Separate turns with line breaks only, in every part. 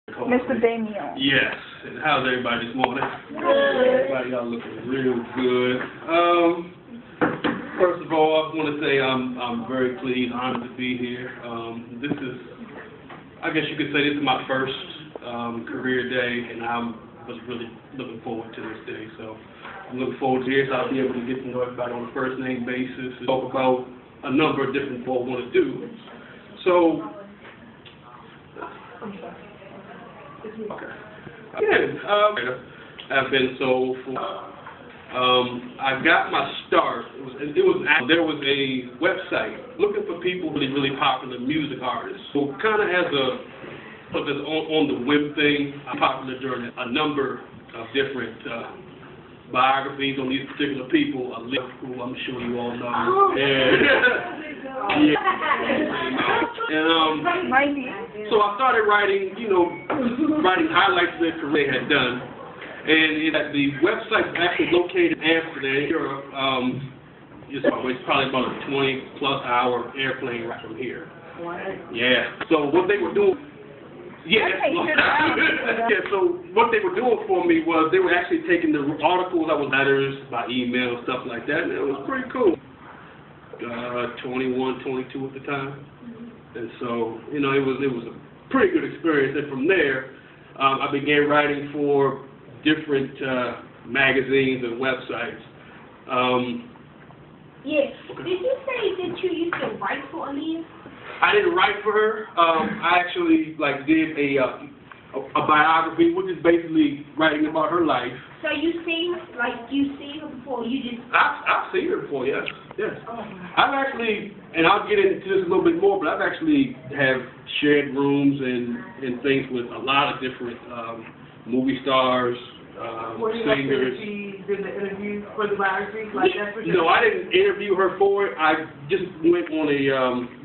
Mr. Damian.
Yes. And how's everybody this morning? Everybody, y'all looking real good. First of all, I want to say I'm very pleased, honored to be here. This is, I guess you could say, this is my first career day, and I was really looking forward to this day. So I'm looking forward to this. I'll be able to get to know everybody on a first name basis and talk about a number of different things I want to do. So. Okay. Again, I've been so for. I got my start. There was a website looking for people really popular music artists. So kind of as on the whim thing, I'm popular during a number of different biographies on these particular people. A list who I'm sure you all know. And so I started writing, writing highlights of their career they had done. And the website is actually located in Amsterdam, Europe. It's probably about a 20-plus hour airplane right from here. Yeah. So what they were doing, so what they were doing for me was they were actually taking the articles, letters by email, stuff like that, and it was pretty cool. 21, 22 at the time, and so it was a pretty good experience. And from there, I began writing for different magazines and websites.
Yes. Okay. Did you say that you used to write for Aaliyah?
I didn't write for her. I actually did a biography, which is basically writing about her life.
So you seen her before? You just
I've seen her before, yes.
Oh.
I've actually, and I'll get into this a little bit more, but I've actually have shared rooms and things with a lot of different movie stars, singers.
She did the interview for the biography?
No, I didn't interview her for it. I just went on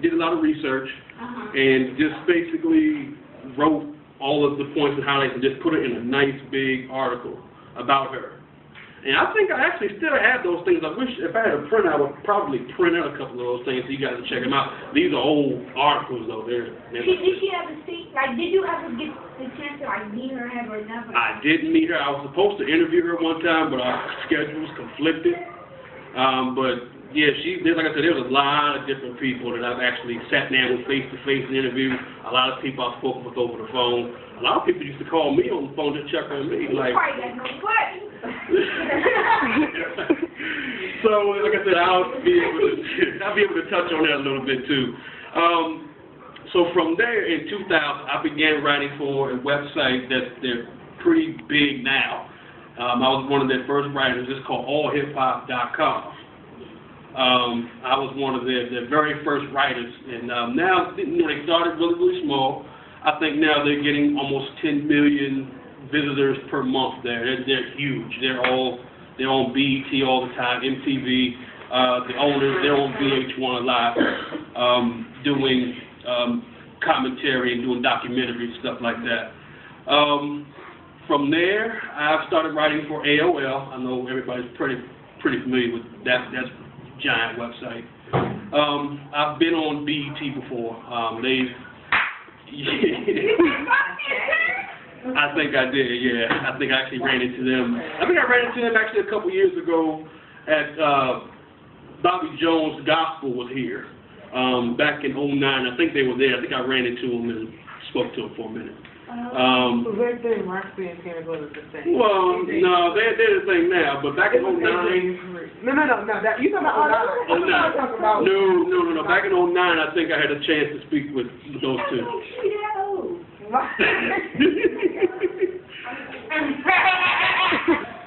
did a lot of research and just basically wrote all of the points and highlights and just put it in a nice big article about her. And I think I actually still have those things. I wish if I had a printer, I would probably print out a couple of those things so you guys can check them out. These are old articles, though. Did
she ever see? Did you ever get the chance to meet her, have her number?
I didn't meet her. I was supposed to interview her one time, but our schedules conflicted. But yeah, like I said, there was a lot of different people that I've actually sat down with face-to-face and interviewed. A lot of people I've spoken with over the phone. A lot of people used to call me on the phone to check on me. So, like I said, I'll be able to touch on that a little bit too. So from there, in 2000, I began writing for a website they're pretty big now. I was one of their first writers. It's called allhiphop.com. I was one of their very first writers, and now they started really small. I think now they're getting almost 10 million visitors per month there. They're huge. They're on BET all the time, MTV. The owners, they're on VH1 Live, doing commentary and doing documentaries, stuff like that. From there, I've started writing for AOL. I know everybody's pretty familiar with that. That's a giant website. I've been on BET before. I think I did, yeah. I think I actually ran into them. I think I ran into them actually a couple years ago at Bobby Jones Gospel was here back in '09. I think they were there. I think I ran into them and spoke to them for a minute.
So they're doing Roxy and Canada was the same.
Well, no, they're the same now, but back in '09.
No. You talking about '09.
No. Back in '09, I think I had a chance to speak with those two.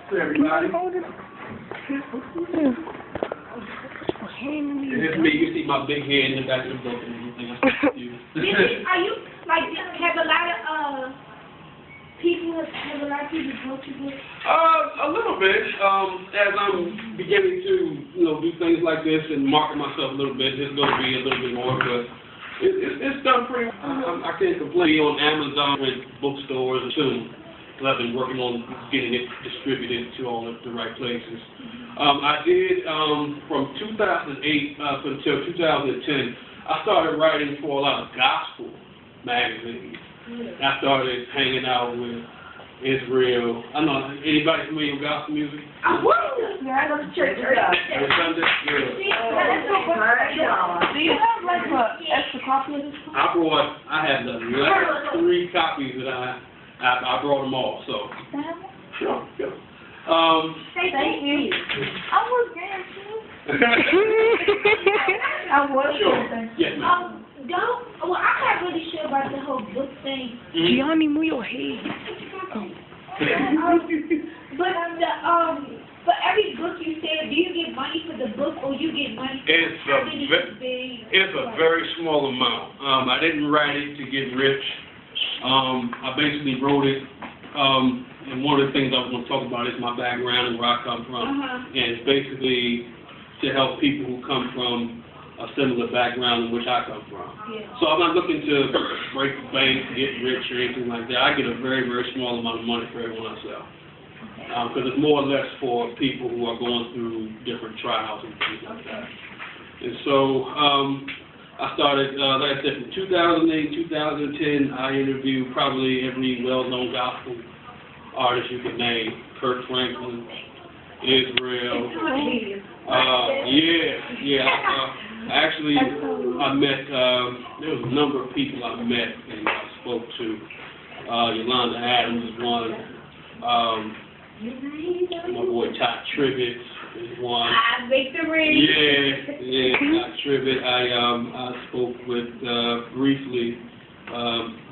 Hey, everybody. It's me. You see my big head in the back of the book and everything.
Are you have a lot of people go to this?
A little bit. As I'm beginning to do things like this and market myself a little bit, it's going to be a little bit more, but it's done pretty well. I can't complain. On Amazon with bookstores too. I've been working on getting it distributed to all of the right places. I did from 2008 until 2010. I started writing for a lot of gospel magazines. I started hanging out with Israel. I don't know, anybody familiar with gospel music?
I go to church early.
Every Sunday? Yeah.
Do you have like an extra copy of this?
I have the last 3 copies that I brought them all, so. Sure.
Thank you.
I was there too. I was
Sure.
there.
Yes, ma'am.
I'm not really sure about the whole book thing.
Gianni, move your head.
But for every book you said, do you get money for the book or you get money for
It's a very small amount. I didn't write it to get rich. I basically wrote it, and one of the things I was going to talk about is my background and where I come from. And it's basically to help people who come from a similar background in which I come from. So I'm not looking to break the bank, get rich or anything like that. I get a very, very small amount of money for everyone I sell. Because it's more or less for people who are going through different trials and things like that. And so I started, like I said, from 2008, 2010, I interviewed probably every well-known gospel artist you can name. Kirk Franklin, Israel. Actually, I met, there was a number of people I met and I spoke to. Yolanda Adams is one. My boy Todd Tribbett is one.
Victory.
Yeah, Todd Tribbett. I spoke with briefly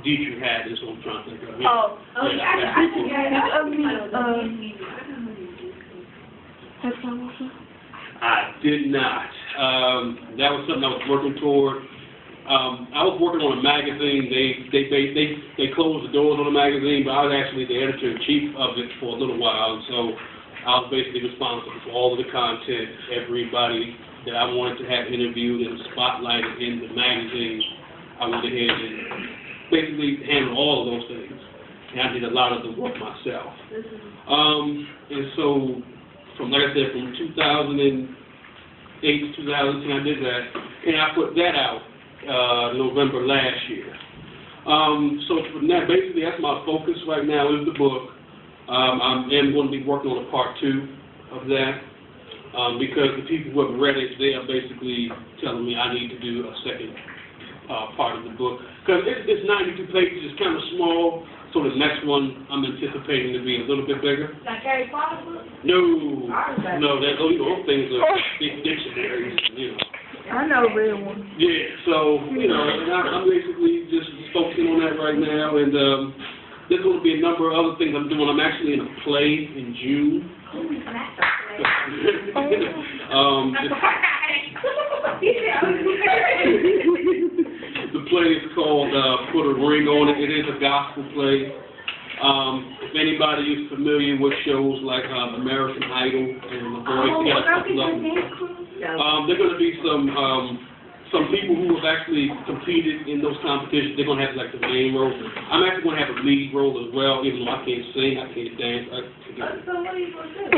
Dietrich Haddon, so I'm trying to think of him. I did not. That was something I was working toward. I was working on a magazine. They closed the doors on the magazine, but I was actually the editor-in-chief of it for a little while. And so I was basically responsible for all of the content, everybody that I wanted to have interviewed and spotlighted in the magazine. I went ahead and basically handled all of those things. And I did a lot of the work myself. And so, like I said, from 2008 to 2010, I did that. And I put that out November last year. So from that, basically, that's my focus right now is the book. I am going to be working on a part 2 of that because the people who have read it, they are basically telling me I need to do a second part of the book. Because it's 92 pages, it's kind of small, so the next one I'm anticipating to be a little bit bigger.
Like Harry Potter book?
No, those things are big dictionaries, you know.
I know a real one.
Yeah, so, you know, and I'm basically just focusing on that right now, and there's going to be a number of other things I'm doing. I'm actually in a play in June. The play is called Put a Ring on It. It is a gospel play. If anybody is familiar with shows like American Idol and The Voice, they got a couple of them. There are going to be some people who have actually competed in those competitions. They're going to have like the main role. I'm actually going to have a lead role as well, even though I can't sing, I can't dance.
So what are you going to do?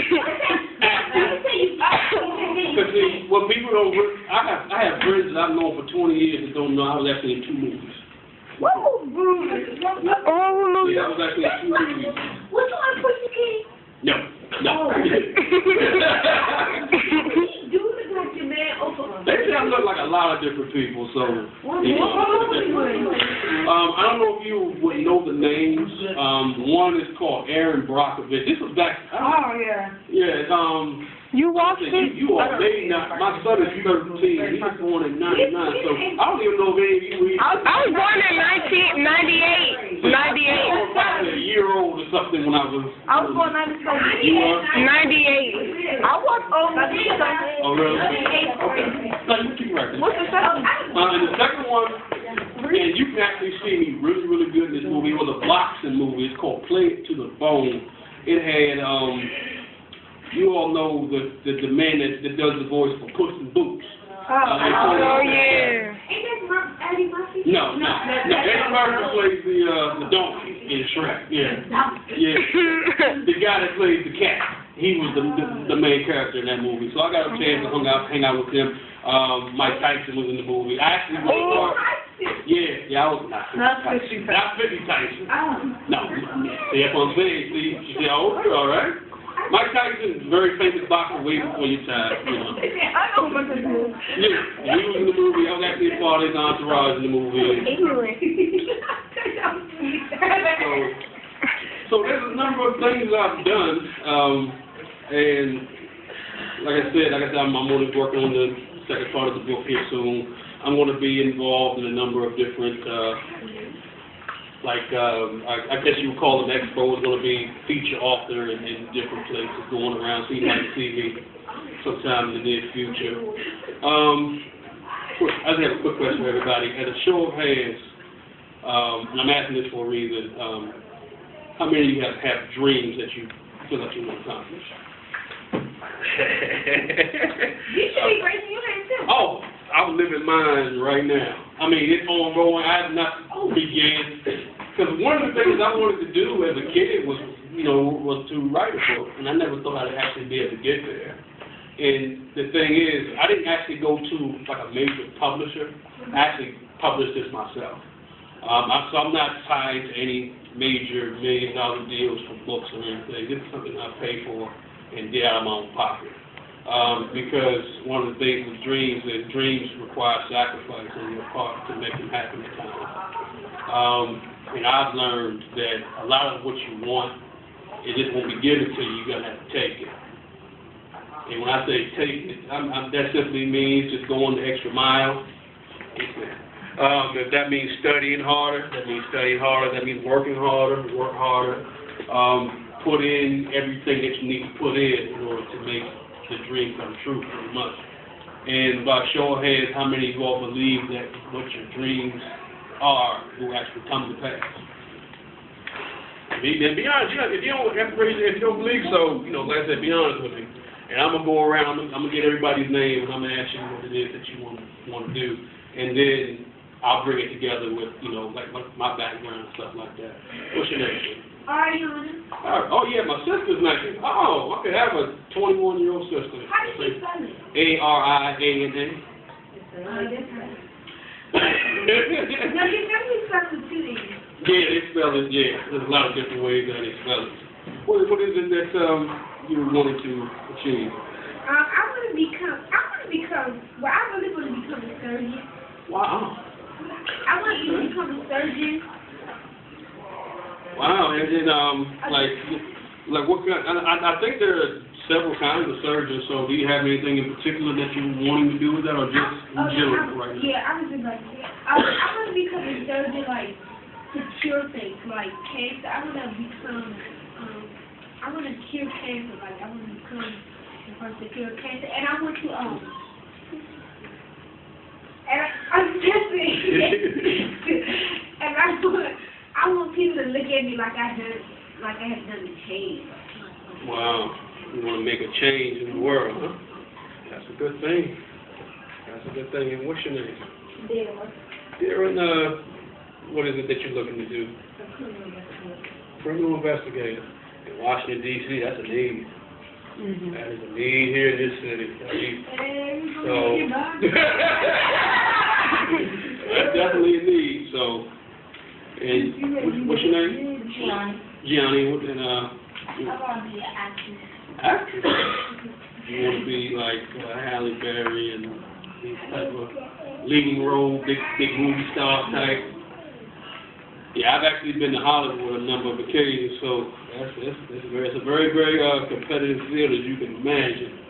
Because what people don't, I have friends that I've known for 20 years that don't know I was actually in 2 movies.
Whoa,
Yeah, I was actually in 2 movies.
Which one put you in?
No. They say I look like a lot of different people, so. You know, I don't know if you would know the names. One is called Aaron Brockovich. This was back. Yeah.
You watched it?
You are maybe not. My son is 13. He was born in 99, so I don't even know if any of you.
I was born in 1998. 98.
I was probably a year old or something when I was.
I was born 97.
You were?
98.
I was old.
Oh, really? Okay. No, you keep right there.
What's the second one?
And the second one, and you can actually see me really, really good in this movie. It was a boxing movie. It's called Play It to the Bone. It had, you all know the man that does the voice for Puss in Boots.
Oh, yeah.
Ain't that Eddie Murphy?
No. Eddie Murphy plays the donkey in Shrek. Yeah. The guy that plays the cat. He was the main character in that movie. So I got a chance to hang out with him. Mike Tyson was in the movie. I actually went Yeah, I was not.
Not 50
Not 50 Tyson.
Oh.
No. See, that's what I'm saying. See, you say, oh, all right. Mike Tyson, very famous boxer, way before your time, you know.
I know what to do.
Yeah, he was in the movie. I was actually a part of his entourage in the movie. So there's a number of things I've done, and like I said, I'm going to be working on the second part of the book here soon. I'm going to be involved in a number of different, I guess you would call them expos. Going to be feature author in different places going around, so you might see me sometime in the near future. I just have a quick question for everybody. At a show of hands, and I'm asking this for a reason, how many of you have dreams that you feel like you want to accomplish?
You should be raising your hand too.
Oh, I'm living mine right now. I mean, it's ongoing. I have not began, because one of the things I wanted to do as a kid was to write a book, and I never thought I'd actually be able to get there. And the thing is, I didn't actually go to like a major publisher. I actually published this myself. So I'm not tied to any major $1 million deals for books or anything. This is something I pay for and get out of my own pocket. Because one of the things with dreams is dreams require sacrifice on your part to make them happen at times. And I've learned that a lot of what you want, it just won't be given to you. You're going to have to take it. And when I say take it, that simply means just going the extra mile. If that means studying harder, that means studying harder. That means working harder, work harder. Put in everything that you need to put in order to make the dream come true, pretty much. And by show of hands, how many of you all believe that what your dreams are will actually come to pass? Then be honest. If you don't believe so, like I said, be honest with me. And I'm gonna go around. I'm gonna get everybody's name, and I'm gonna ask you what it is that you want to do, and then I'll bring it together with like my background and stuff like that. What's your name?
Ariana.
Oh yeah, my sister's name. Oh, I could have a 21-year-old sister.
How do you spell it?
Ariana.
No, you definitely spell it too.
Yeah, they spell it. Yeah, there's a lot of different ways that they spell it. What is it that you wanted to achieve?
I really want to become a surgeon.
Wow.
I want you to become a surgeon.
Wow, and then like what kind? I think there are several kinds of surgeons. So do you have anything in particular that you're wanting to do with that, or just in general right now?
Yeah, I was just like, I want to become a surgeon, like to cure things, like cancer. I want to cure cancer. Like I want to become the person to cure cancer, and I want to I'm just and I want people to look at me like I have done a change.
Wow, you want to make a change in the world, huh? That's a good thing. That's a good thing. And what's your name? Darren, what is it that you're looking to do? Criminal investigator. In Washington, D.C., that's a need. Mm-hmm. That is a need here in this city. That's definitely a need. So, and what's your name? Gianni. And
I want to be an actress.
Actress? You want to be like Halle Berry and these type of leading role, big movie star type? Yeah, I've actually been to Hollywood a number of occasions, so it's a very, very competitive field, as you can imagine.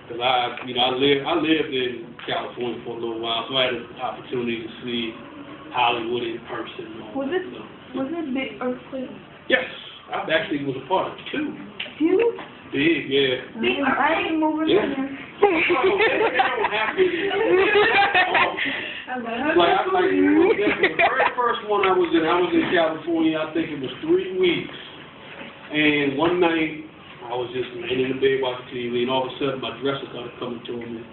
Because I lived in California for a little while, so I had an opportunity to see Hollywood in person.
Was it big earthquake?
Yes, I actually was a part of two.
Two?
Big, yeah.
I ain't moving
Yeah.
in there.
It don't have to be. The very first one I was in California, I think it was 3 weeks. And one night, I was just laying in the bed watching TV, and all of a sudden my dresser started coming to me.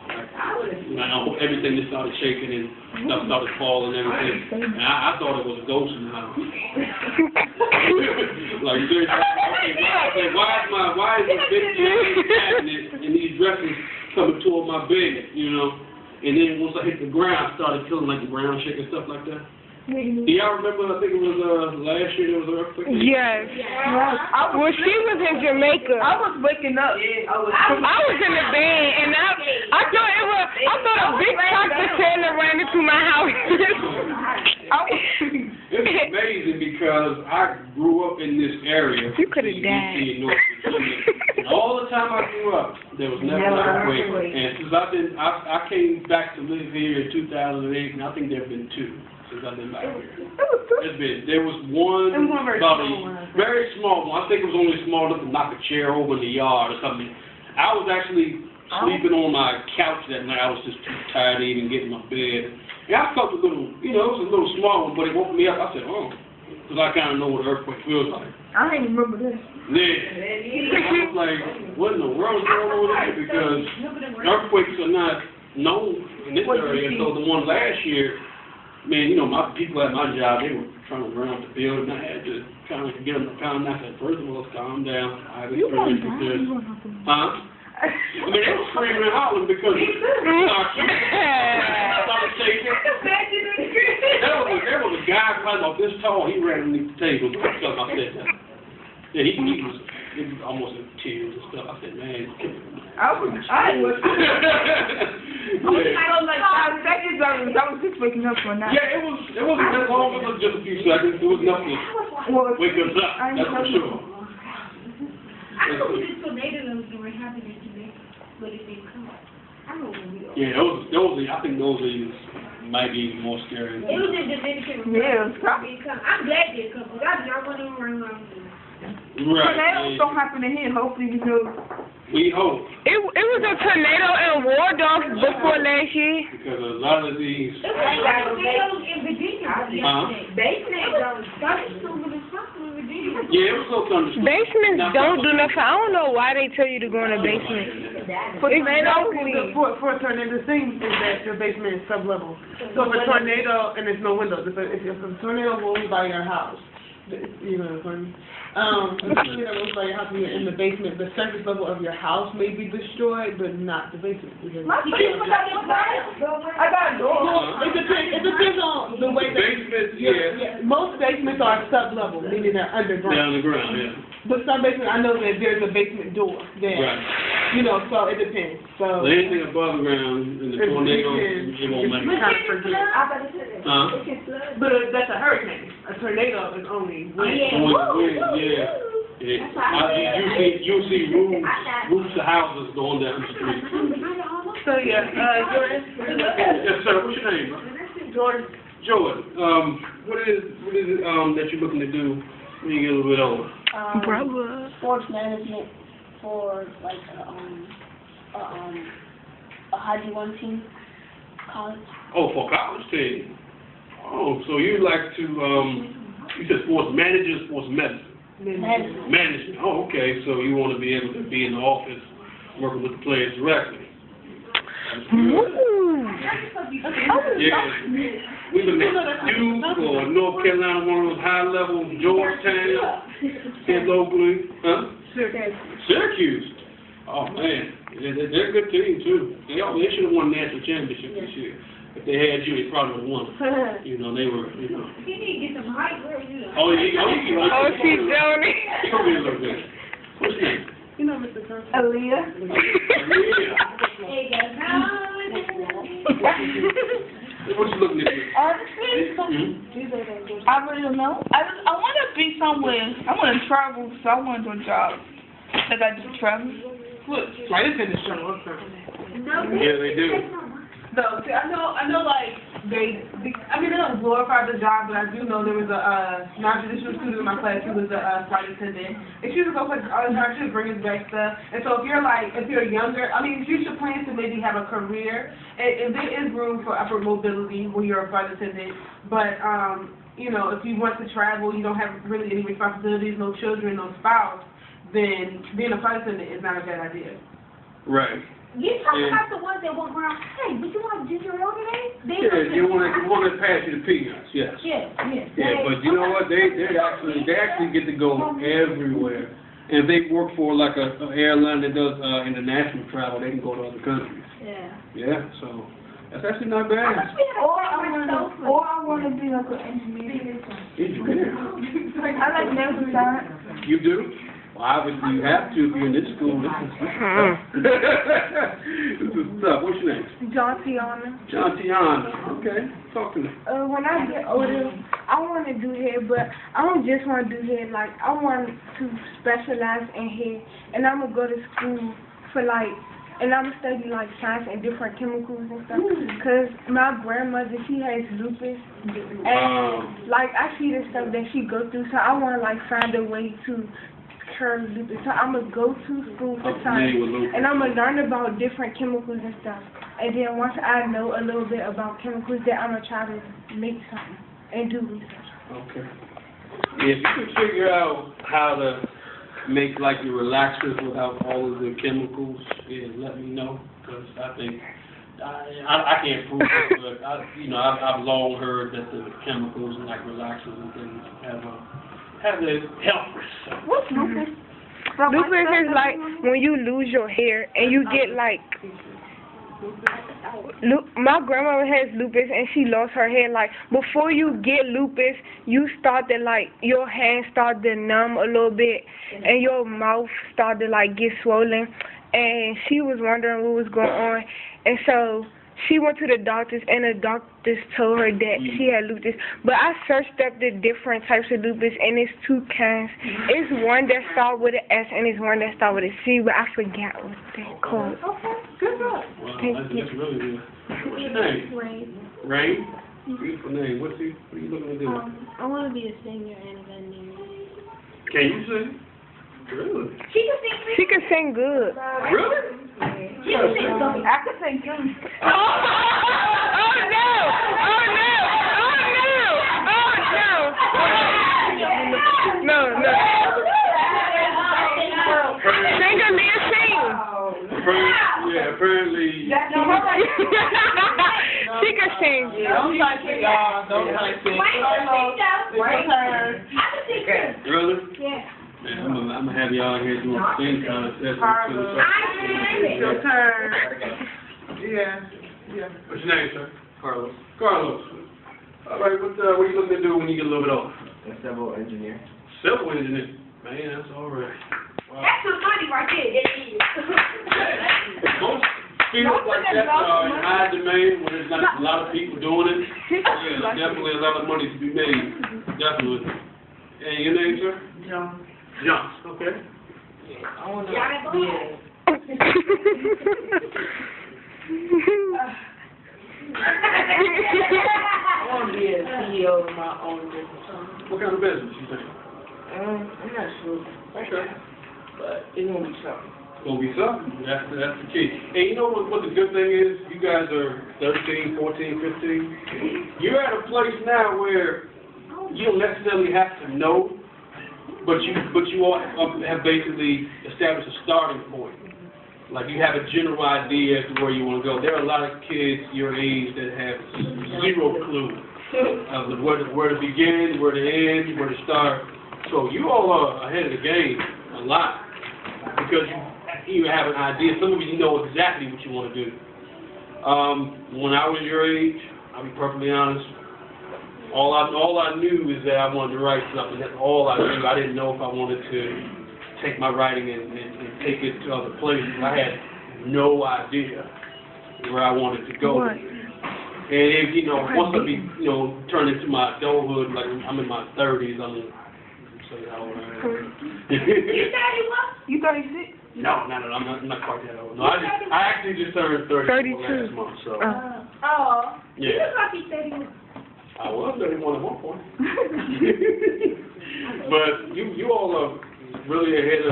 Everything just started shaking and stuff started falling and everything. And I thought it was a ghost in the house. Like, seriously, why is this big cabinet and these dresses coming toward my bed, And then once I hit the ground, I started feeling like the ground shake and stuff like that. Do y'all remember, I think it was last year there was an earthquake?
Yes. Well, she was in Jamaica.
I was waking up.
I was in the bed, and I thought a big tractor trailer ran into my house.
It's amazing because I grew up in this area.
You could have died.
In North Virginia. And all the time I grew up, there was never an earthquake. And since I came back to live here in 2008, and I think there have been two. I've been back here. There was one, about a very small one. I think it was only small enough to knock a chair over in the yard or something. I was actually sleeping on my couch that night. I was just too tired to even get in my bed. And I felt a little, it was a little small one, but it woke me up. I said, oh, because I kind of know what an earthquake feels like.
I ain't remember this.
Yeah. I was like, what in the world is going on with that? Because earthquakes are not known in this area. And so the one last year, man, my people at my job, they were trying to run out the building. I had to kind of get them to calm down. I said, first of all, calm down. I have experience with this. Huh? I mean, they were screaming and hollering because there was a guy probably about this tall. He ran underneath the table and picked up. I said, yeah, he was almost in tears and stuff. I said, man,
I was like 5 seconds. I was just waking up for a night.
Yeah, it wasn't that long. It was just a few seconds. It was enough to wake us up. That's for sure.
I know this tornado that was going to happen in Jamaica, but it didn't come. I know when we are.
Yeah, those I think those might be even more scary.
It was in Dominican Republic.
Yeah,
I'm glad they come, because I wasn't around.
Right.
Tornadoes don't happen in here, hopefully, because
we hope.
It was a tornado in Waldorf before last year.
Because a lot of these.
It was like tornadoes in Virginia.
Yeah, it was so thunderstorm.
Basements don't do nothing. I don't know why they tell you to go in a basement.
For a tornado, the thing is that your basement is sublevel. So if a tornado, and there's no windows, if a tornado rolls by your house, you know what I mean? If a tornado rolls by your house and you're in the basement, the surface level of your house may be destroyed, but not the basement.
I got a door.
It depends on the way that.
Basements, yeah.
Most basements are sublevel, meaning they're underground.
They're underground, yeah.
But some basements, I know that there's a basement door there.
Right.
So it depends. So
anything above ground in the tornado, it won't make it.
But that's a hurricane. A tornado is only wind.
Yeah. You see roofs of houses going down the street.
So, Jordan.
Yes, sir. What's your name, bro? Jordan. What is it that you're looking to do when you get a little bit older?
Brother.
Sports management for like a high D1 team, college.
Oh, for college team. Oh, so you like to you said sports manager, sports medicine. Management. Oh, okay. So you want to be able to be in the office working with the players directly. Yeah. We look at Duke or North Carolina, one of those high level, Georgetown, here locally. Huh? Syracuse. Oh man, they're a good team too. They should have won the national championship this year. If they had you, they probably would have won. They were,
You need to get some height, girl.
Oh, she's Joni.
He's gonna be a little bit. What's his name?
Mr. Kirk.
Aaliyah.
Hey, guys.
What you looking at?
I really don't know. I want to be somewhere. I want to travel, so I want to do a job. Like I just travel.
Look, flight attendants travel.
Yeah, they do.
No, see, I know, like, they don't glorify the job, but I do know there was a non-traditional student in my class who was a flight attendant, and she would go places all the time. She would bring us back stuff. And so if you're younger, you should plan to maybe have a career, and there is room for upward mobility when you're a flight attendant, but, if you want to travel, you don't have really any responsibilities, no children, no spouse, then being a flight attendant is not a bad idea.
Right.
You talking about the ones that walk around, hey, but you want ginger ale today?
Yeah, you want to pass you the peanuts, yes.
Yeah,
but you know what? They actually get to go everywhere. And if they work for like an airline that does international travel, they can go to other countries.
Yeah.
Yeah, so That's actually not bad.
Or I want to be like an engineer.
Engineer.
I like medical science.
You do? Well, obviously you have to if you're in this school. This is tough. This is tough. What's your name?
John Tiana.
John Tiana. Okay. Talk to me.
When I get older, I want to do hair, but I don't just want to do hair. Like, I want to specialize in hair, and I'm going to go to school for, like, and I'm going to study, like, science and different chemicals and stuff, because my grandmother, she has lupus, and, like, I see the stuff that she go through, so I want to, like, find a way to cure lupus. So I'm going to go to school for science, and I'm going to learn about different chemicals and stuff. And then once I know a little bit about chemicals, then I'm going to try to make something and do research.
Okay. If you can figure out how to make like your relaxers without all of the chemicals, let me know, because I think I can't prove it, but I've long heard that the chemicals and like relaxers and things have the health risks.
What's lupus?
Lupus is like when you lose your hair and you get like. My grandmother has lupus and she lost her hair. Like, before you get lupus, you start to, like, your hands start to numb a little bit and your mouth start to, like, get swollen. And she was wondering what was going on. And so she went to the doctors and the doctors told her that she had lupus. But I searched up the different types of lupus and it's two kinds. It's one that starts with an S and it's one that starts with a C, but I forgot what they're called.
Okay, good luck.
Wow, that's really good. What's your name?
Rain.
Rain? Beautiful name. What are you looking to do?
I want to be a singer and a veterinarian.
Can you sing? Really?
She can sing good.
Really?
I could say too.
Oh no! Oh no! Oh no! Oh no! No. Singer man sing.
Apparently.
She can sing.
Don't like it, y'all. Don't like it.
Really?
Yeah.
Man, I'm gonna have y'all here doing a sing contest.
Your turn. Yeah.
What's your name, sir? Carlos. Carlos. All right, what are you looking to do when you get a little bit older?
A civil engineer.
Civil engineer. Man, that's all right. Wow.
That's the money right there. It is.
Most fields like that are in high demand, where there's not a lot of people doing it. Yeah, there's definitely a lot of money to be made. Definitely. And your name, sir?
John.
John. Okay.
I want to be a... I want to be a CEO of my own business.
What kind of business you think?
I'm not sure.
Okay.
But it's going to be something.
It's going to be something. That's the key. And you know what the good thing is? You guys are 13, 14, 15. You're at a place now where you don't necessarily have to know, but you all have basically established a starting point. Like, you have a general idea as to where you want to go. There are a lot of kids your age that have zero clue of where to begin, where to end, where to start. So you all are ahead of the game a lot because you have an idea. Some of you know exactly what you want to do. When I was your age, I'll be perfectly honest, all I knew is that I wanted to write something. That's all I knew. I didn't know if I wanted to take my writing and take it to other places. I had no idea where I wanted to go.
What?
And if, once I turn into my adulthood, like I'm in my 30s, I'm say how old I am.
You 36?
No, I'm not quite that old. No, I actually just turned 32 last month, so.
Oh.
Yeah.
You look like you're 31.
I was 31 at one point. But you all are really ahead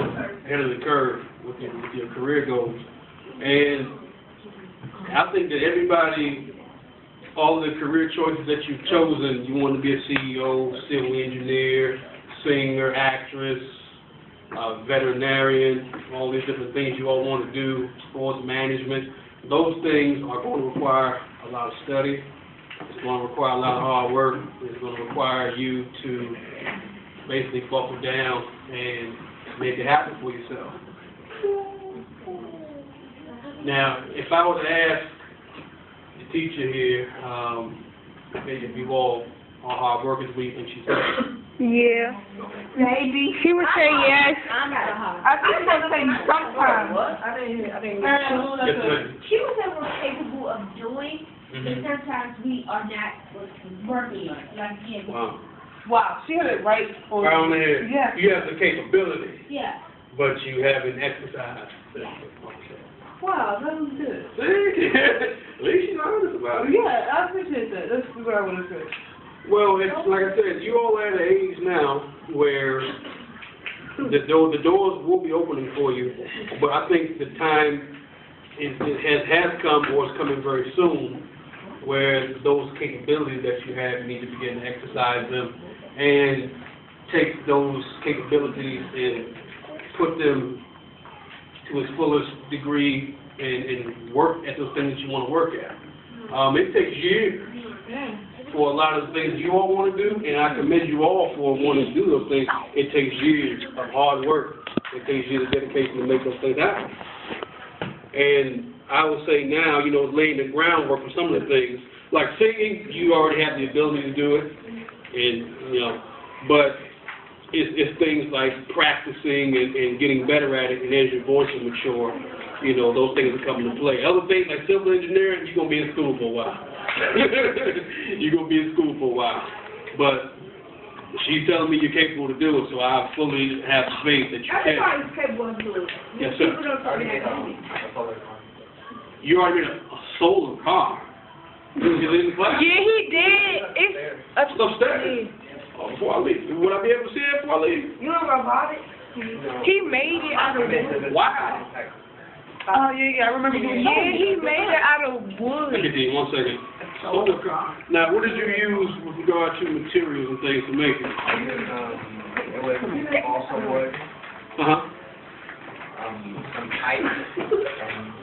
of the curve with your career goals. And I think that everybody, all the career choices that you've chosen, you want to be a CEO, civil engineer, singer, actress, veterinarian, all these different things you all want to do, sports management, those things are going to require a lot of study. It's going to require a lot of hard work. It's going to require you to basically buckle down and make it happen for yourself. Now, if I was to ask teacher here, and you all are hard workers, and she's
Yeah.
Maybe.
She would say yes.
I'm not a hard.
I think they'll say sometimes.
I didn't.
Yes, ma'am.
She was that we're capable of doing,
Mhm.
but sometimes we are not working on it, like him.
Wow.
Wow, she had it right on.
Right on the head.
Yeah.
You have the capability,
Yeah.
but you haven't exercised.
Wow, that was good.
See? At least you're honest about it.
Yeah, I appreciate that. That's what I would have said.
Well, it's like I said, you all are at an age now where the doors will be opening for you, but I think the time has come, or is coming very soon, where those capabilities that you have, you need to begin to exercise them and take those capabilities and put them to its fullest degree and work at those things that you want to work at. It takes years for a lot of the things you all want to do, and I commend you all for wanting to do those things. It takes years of hard work. It takes years of dedication to make those things happen. And I would say now, laying the groundwork for some of the things, like singing, you already have the ability to do it, and but it's things like practicing and getting better at it, and as your voice will mature, those things will come into play. Other things like civil engineering, you're gonna be in school for a while. You're gonna be in school for a while, but she's telling me you're capable to do it, so I fully have faith that you can.
Everybody's capable of doing it.
Yes, sir.
People don't say that.
You already made a solar car. Is it in the class?
Yeah, he did. It's
Upstairs. Oh, before I leave. Would I be able to see it before I leave?
You know about it?
he made it out of wood.
Wow.
Oh, yeah, I remember doing
Yeah, he made it out of
Look
wood.
at these, 1 second. Solar car. Now, what did you use with regard to materials and things to make it?
It was also wood,
Uh-huh.
some pipe, and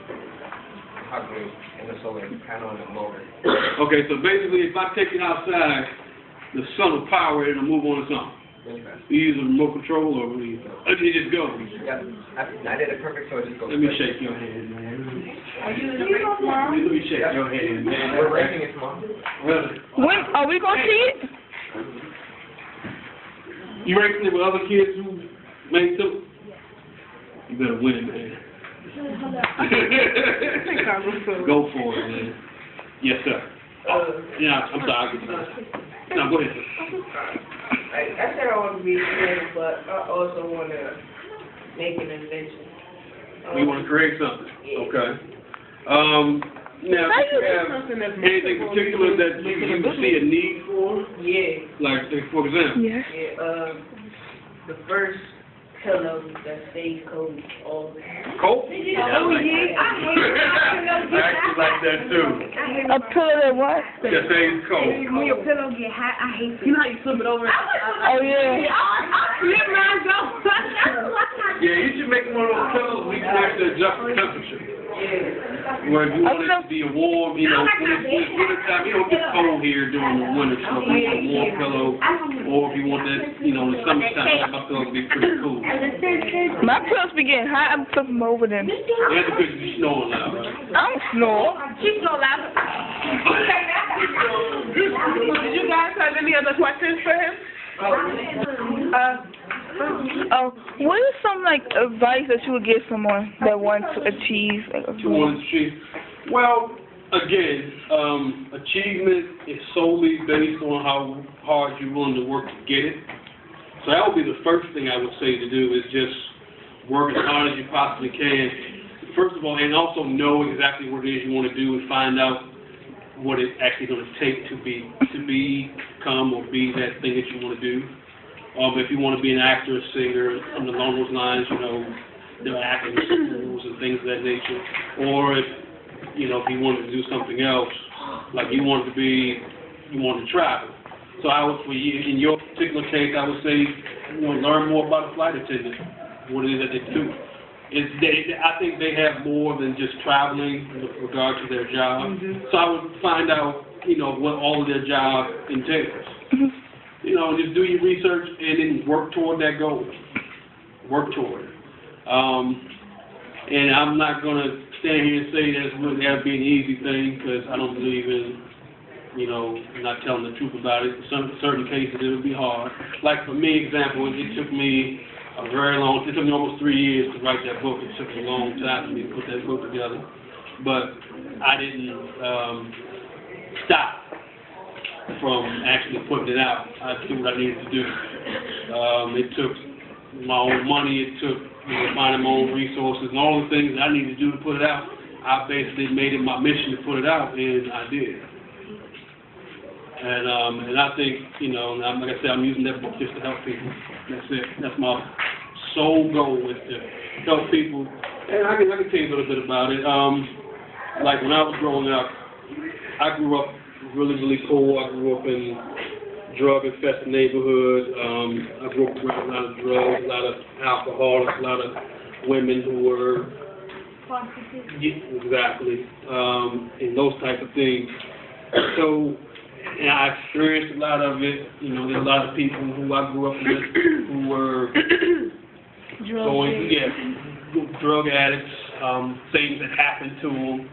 hot glue, and the solar panel and the motor.
Okay, so basically, if I take it outside, the sun will power it and move on its own.
Really fast.
You use a remote control or you just go?
Yeah, I did it perfect, so it just goes.
Let me shake your hand, man.
Are you in the basement?
Let me shake your hand, man.
We're racing it small.
Really?
When are we gonna see it?
You racing it with other kids who made them? You better win it, man. Go for it, man. Yes, sir. Yeah, I'm sorry. No, go ahead.
I said I want to be creative, but I also want to make an invention.
You want to create something? Okay. Now, do you have anything particular that you see a need for?
Yeah,
Like, for example?
Yes.
yeah. The first pillow that stays cold all the time.
Colt?
Oh, yeah, I hate
I actually like that too.
A pillow that what?
That thing's cold.
when your pillow get hot. I hate
You know how you flip it over?
Oh yeah.
I flip mine off.
Yeah, you should make one of those pillows we can actually adjust the temperature. Where if you want it to be a warm, when it's winter time, you don't get cold here during the winter, so you want a warm pillow. Or if you want that, in the summertime, my pillow will be pretty cool.
My pillows be getting hot. I'm flipping them over them.
That's because you're snoring loud, right?
I don't snore.
She's so loud.
Did you guys have any other questions for him?
What is some advice that you would give someone that wants to achieve a
You want to achieve? Well, again, achievement is solely based on how hard you're willing to work to get it. So that would be the first thing I would say to do is just work as hard as you possibly can. First of all, and also know exactly what it is you want to do and find out what it's actually going to take to become or be that thing that you want to do. If you want to be an actor, a singer, and along those lines, there are acting schools and things of that nature. Or if you wanted to do something else, like you wanted to travel. So in your particular case, I would say, learn more about a flight attendant, what it is that they do. I think they have more than just traveling with regard to their job. So I would find out, what all of their job entails. Just do your research and then work toward that goal. Work toward it. And I'm not going to stand here and say that wouldn't have been an easy thing, because I don't believe in, not telling the truth about it. In certain cases, it would be hard. Like for me, example, it took me it took me almost 3 years to write that book. It took a long time for me to put that book together. But I didn't stop from actually putting it out. I did what I needed to do. It took my own money. It took finding my own resources and all the things that I needed to do to put it out. I basically made it my mission to put it out, and I did. And I think, like I said, I'm using that book just to help people. That's it. That's my sole goal, is to help people. And I can tell you a little bit about it. Like when I was growing up, I grew up really, really poor. I grew up in drug-infested neighborhood. I grew up around a lot of drugs, a lot of alcoholics, a lot of women who were exactly, and those type of things. So, and I experienced a lot of it. There's a lot of people who I grew up with who were drug addicts, things that happened to them,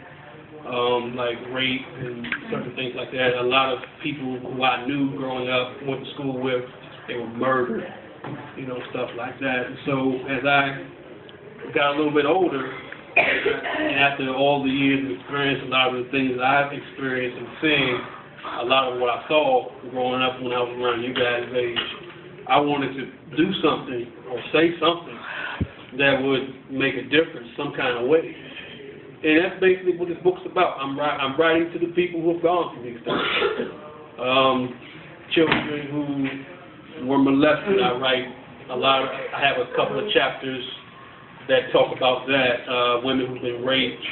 like rape and certain things like that. A lot of people who I knew growing up, went to school with, they were murdered, stuff like that. And so as I got a little bit older, and after all the years of experience, a lot of the things that I've experienced and seen, a lot of what I saw growing up when I was around you guys' age, I wanted to do something or say something that would make a difference some kind of way. And that's basically what this book's about. I'm writing to the people who have gone through these things. Children who were molested. I have a couple of chapters that talk about that. Women who've been raped.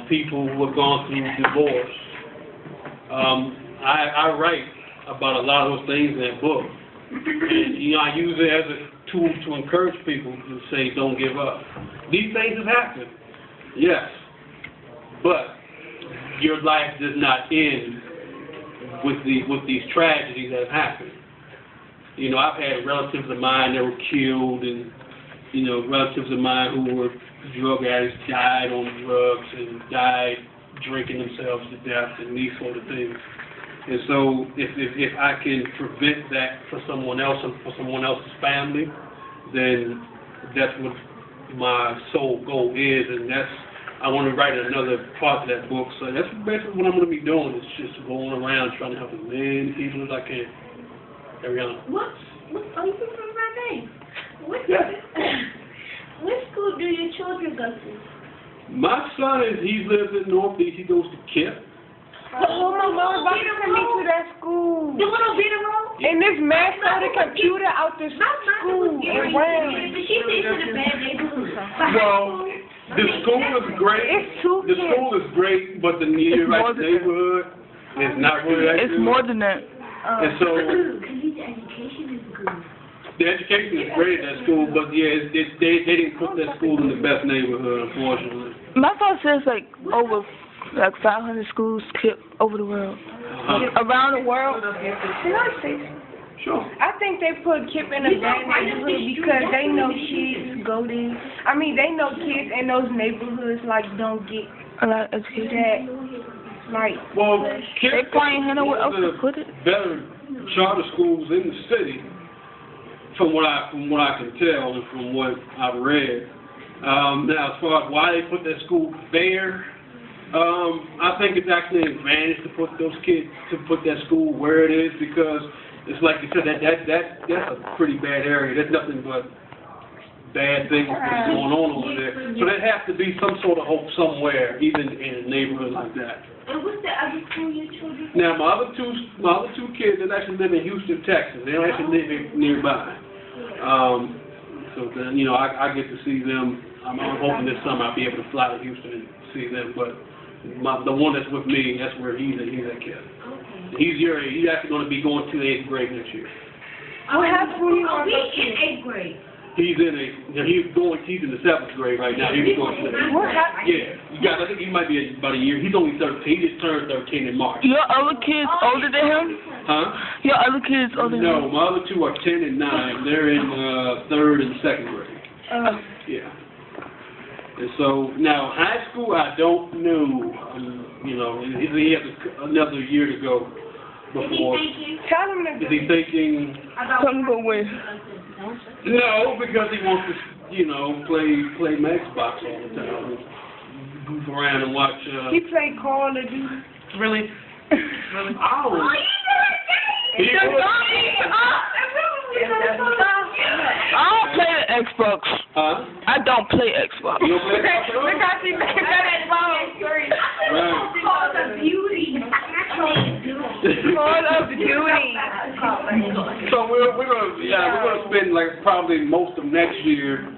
People who have gone through divorce. I write about a lot of those things in that book. And, I use it as a tool to encourage people to say, don't give up. These things have happened, yes, but your life does not end with these tragedies that have happened. I've had relatives of mine that were killed, and, relatives of mine who were drug addicts died on drugs and died drinking themselves to death and these sort of things. And so if I can prevent that for someone else and for someone else's family, then that's what my sole goal is, and I want to write another part of that book. So that's basically what I'm going to be doing, is just going around trying to help as many people as I can. Ariana.
What you from my name? What school do your children go to?
My son he lives in Northeast. He goes to KIPP.
Oh, my mom about to send me to that school.
You want to be the room?
And this man stole the computer out the school and ran.
She thinks it's a bad neighborhood.
Well, the school is great. The school is great, but the neighborhood is not really that good.
It's more than that.
And so
The education is good.
the education is great at that school, but yeah, they didn't put that school in the best neighborhood, unfortunately.
My thought says over 500 schools over the world. Around the world.
Can I say something?
Sure.
I think they put KIPP in a bad neighborhood because they know kids go there. I mean, they know kids in those neighborhoods don't get
a lot of education.
Well,
they probably had nowhere else to put it.
Better charter schools in the city, from what I can tell and from what I've read. Now, as far as why they put that school there, I think it's actually an advantage to put that school where it is, because it's like you said, that's a pretty bad area. There's nothing but bad things going on over there. So there has to be some sort of hope somewhere, even in a neighborhood like that.
And what's the other school your children?
Now, my other two kids, they actually live in Houston, Texas. They don't actually live nearby. So then, I get to see them. I'm hoping this summer I'll be able to fly to Houston and see them. But the one that's with me, that's where he's a kid.
Okay.
He's actually going to be going to the 8th grade next year.
What happened?
He's in 8th grade.
He's in the 7th grade right now. He's going to
What happened?
Yeah, I think he might be about a year. He's only 13. He just turned 13 in March.
Your other kids older than him?
Huh?
Your other kids older than him?
No, my other two are 10 and 9. They're in 3rd and 2nd grade. Yeah. And so now high school, I don't know. You know, he has another year to go before.
Tell him to
Is he thinking?
Come go with.
No, because he wants to, you know, play Xbox all the time. Goof around and watch.
He played Call of Duty.
Really?
Oh. He
I don't play the Xbox.
Huh?
I don't play Xbox.
You don't play Xbox?
Look how she made that phone.
Right.
Call of Duty.
Call of Duty.
So we're gonna spend like probably most of next year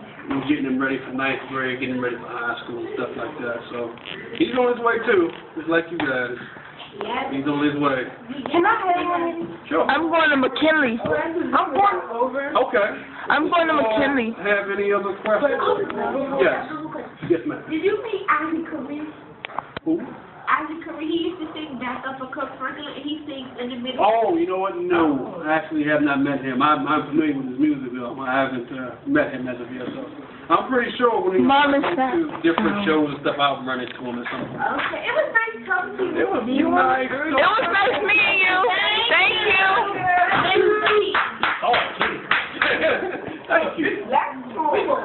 getting him ready for ninth grade, getting him ready for high school and stuff like that. So he's on his way too, just like you guys. He's on his way.
Can I have one of these?
Sure.
I'm going to McKinley.
I'm going over.
Okay.
I'm going to McKinley.
Have any other questions? Yes. Yes, ma'am.
Did you meet Isaac Curry?
Who?
Isaac Curry, he used to sing Back Up a Cup Franklin, and he sings in the middle.
Oh, you know what? No, I actually have not met him. I'm familiar with his music, though. I haven't met him as of yet. So I'm pretty sure when he
Mom, is
goes
that-
to different shows and stuff, I'll run into him or something.
Okay, it was nice talking to you.
It was nice.
It was nice meeting you. Thank you.